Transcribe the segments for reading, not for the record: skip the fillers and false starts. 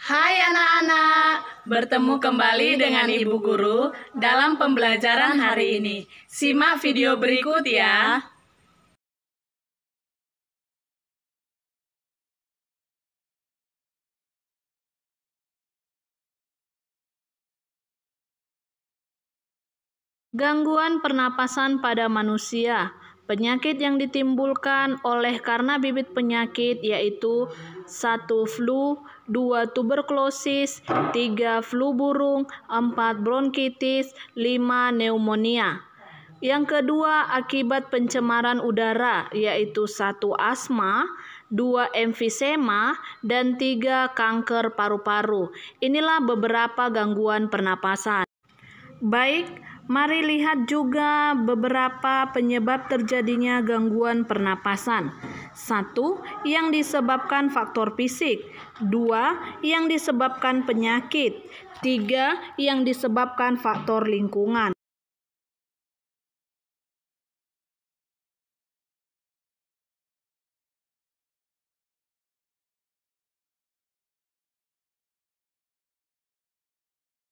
Hai anak-anak, bertemu kembali dengan Ibu Guru dalam pembelajaran hari ini. Simak video berikut ya. Gangguan pernapasan pada manusia. Penyakit yang ditimbulkan oleh karena bibit penyakit yaitu 1. Flu, 2. Tuberkulosis, 3. Flu burung, 4. Bronkitis, 5. Pneumonia. Yang kedua, akibat pencemaran udara yaitu 1. Asma, 2. emfisema, dan 3. kanker paru-paru. Inilah beberapa gangguan pernapasan. Baik, mari lihat juga beberapa penyebab terjadinya gangguan pernapasan. 1. Yang disebabkan faktor fisik. 2. Yang disebabkan penyakit. 3. Yang disebabkan faktor lingkungan.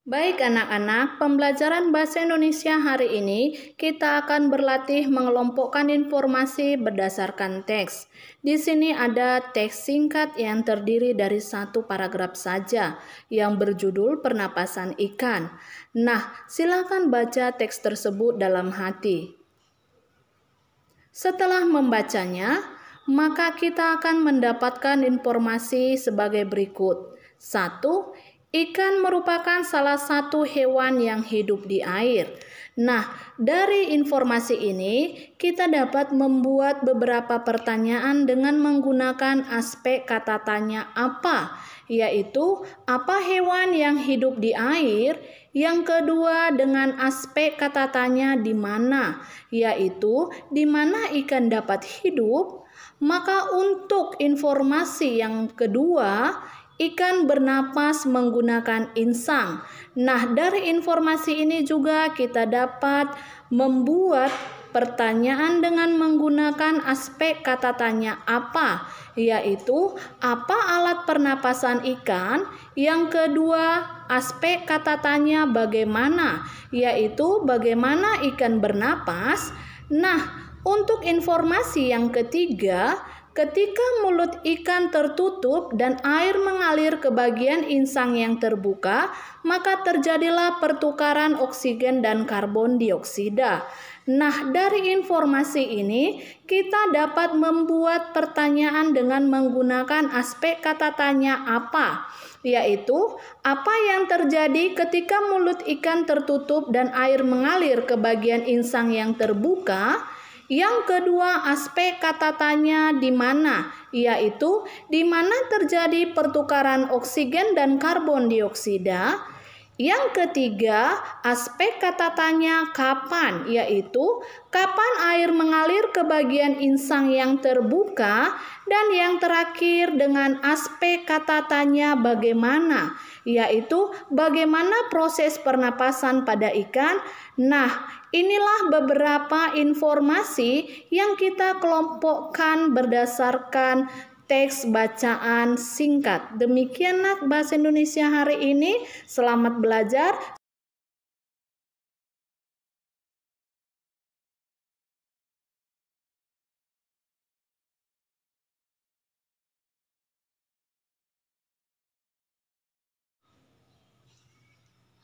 Baik anak-anak, pembelajaran bahasa Indonesia hari ini kita akan berlatih mengelompokkan informasi berdasarkan teks. Di sini ada teks singkat yang terdiri dari 1 paragraf saja yang berjudul pernapasan ikan. Nah, silakan baca teks tersebut dalam hati. Setelah membacanya, maka kita akan mendapatkan informasi sebagai berikut. 1. Ikan merupakan salah satu hewan yang hidup di air. Nah, dari informasi ini kita dapat membuat beberapa pertanyaan dengan menggunakan aspek kata tanya apa, yaitu apa hewan yang hidup di air. Yang kedua dengan aspek kata tanya di mana, yaitu di mana ikan dapat hidup. Maka untuk informasi yang kedua, ikan bernapas menggunakan insang. Nah, dari informasi ini juga kita dapat membuat pertanyaan dengan menggunakan aspek kata tanya apa, yaitu apa alat pernapasan ikan. Yang kedua, aspek kata tanya bagaimana, yaitu bagaimana ikan bernapas. Nah, untuk informasi yang ketiga, ketika mulut ikan tertutup dan air mengalir ke bagian insang yang terbuka, maka terjadilah pertukaran oksigen dan karbon dioksida. Nah, dari informasi ini kita dapat membuat pertanyaan dengan menggunakan aspek kata tanya apa, yaitu apa yang terjadi ketika mulut ikan tertutup dan air mengalir ke bagian insang yang terbuka. Yang kedua, aspek kata tanya di mana, yaitu di mana terjadi pertukaran oksigen dan karbon dioksida. Yang ketiga, aspek kata tanya kapan, yaitu kapan air mengalir ke bagian insang yang terbuka. Dan yang terakhir dengan aspek kata tanya bagaimana, yaitu bagaimana proses pernapasan pada ikan. Nah, inilah beberapa informasi yang kita kelompokkan berdasarkan teks bacaan singkat. Demikianlah bahasa Indonesia hari ini. Selamat belajar.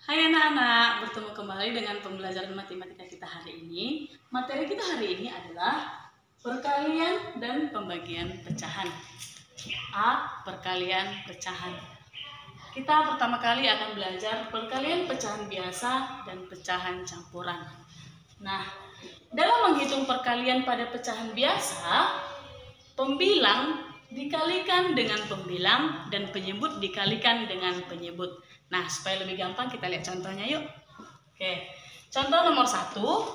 Hai anak-anak, bertemu kembali dengan pembelajaran matematika kita hari ini. Materi kita hari ini adalah perkalian dan pembagian pecahan. A. Perkalian pecahan. Kita pertama kali akan belajar perkalian pecahan biasa dan pecahan campuran. Nah, dalam menghitung perkalian pada pecahan biasa, pembilang dikalikan dengan pembilang dan penyebut dikalikan dengan penyebut. Nah, supaya lebih gampang kita lihat contohnya yuk. Oke, contoh nomor 1,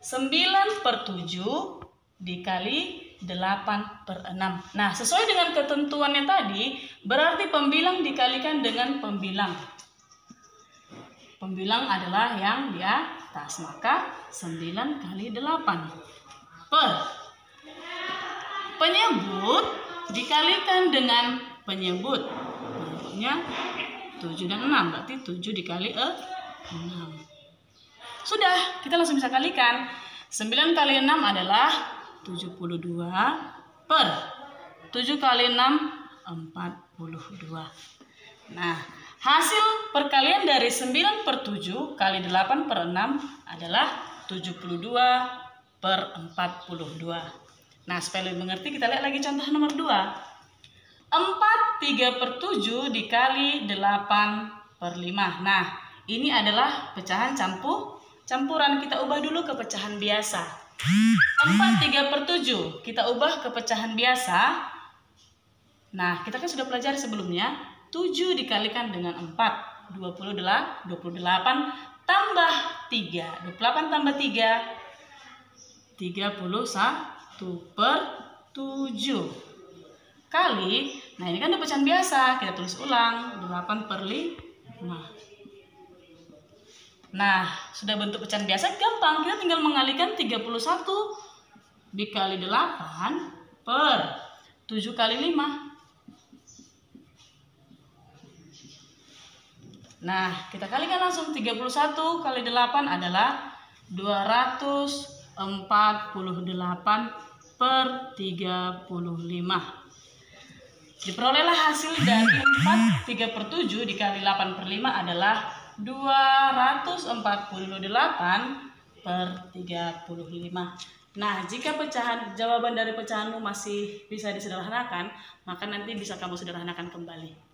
9/7 dikali 8/6. Nah, sesuai dengan ketentuannya tadi, berarti pembilang dikalikan dengan pembilang. Pembilang adalah yang di atas, maka 9 kali 8 per. Penyebut dikalikan dengan penyebut. Penyebutnya 7 dan 6. Berarti 7 dikali 6. Sudah, kita langsung bisa kalikan. 9 kali 6 adalah 72 per 7 kali 6, 42. Nah, hasil perkalian dari 9 per 7 kali 8 per 6 adalah 72 per 42. Nah, supaya lebih mengerti, kita lihat lagi contoh nomor 2. 3 per 7 dikali 8 per 5. Nah, ini adalah pecahan campuran. Kita ubah dulu ke pecahan biasa. 3 per 7 kita ubah ke pecahan biasa. Nah, kita kan sudah pelajari sebelumnya. 7 dikalikan dengan 4. 28 tambah 3. 28 tambah 3. 31 per 7. Kali, nah ini kan ada pecahan biasa. Kita tulis ulang. 8 per 5. Nah, sudah bentuk pecahan biasa, gampang. Kita tinggal mengalikan 31 dikali 8 per 7 kali 5. Nah, kita kalikan langsung. 31 kali 8 adalah 248 per 35. Diperolehlah hasil dari 3 per 7 dikali 8 per 5 adalah 248 per 35. Nah, jika jawaban dari pecahanmu masih bisa disederhanakan, maka nanti bisa kamu sederhanakan kembali.